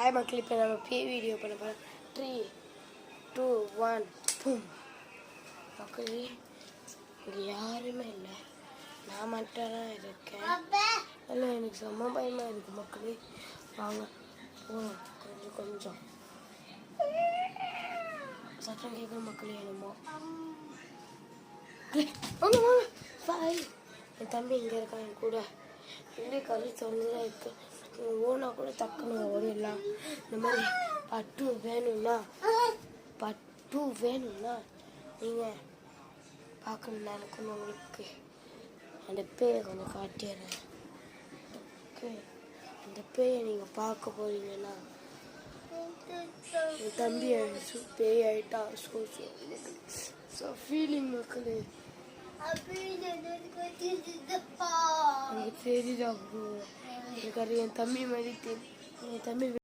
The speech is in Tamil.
ஹாய் மக்கள், இப்போ நம்ம வீடியோ பண்ண போகிறோம். 3, 2, 1 பூம். மக்களே, இங்கே யாருமே இல்லை, நான் மட்டும் தான் இருக்கேன். இல்லை, எனக்கு செம்ம பயமாக இருக்குது மக்களே. வாங்க போகணும். கொஞ்சம் சத்தம் கேட்குற மக்களே. என்னமோ வாங்க வாங்க பாய். என் தம்பி இங்கே இருக்கான் என் கூட. எப்படி கறி திறந்துதான் இருக்கு. ஓனா கூட டக்குன்னு ஓடிடலாம். இந்த மாதிரி பட்டு வேணும்னா நீங்கள் பார்க்கணும்னா எனக்கு உங்களுக்கு அந்த பேயை கொஞ்சம் காட்டிடுறேன். ஓகே, அந்த பேயை நீங்கள் பார்க்க போறீங்கன்னா என் தம்பி பேய் ஆகிட்டா. ஸோ ஃபீலிங் மக்களே. எனக்கு தெரியுதா? எனக்கு என் தம்பி மாதிரி தெரியும். என் தம்பி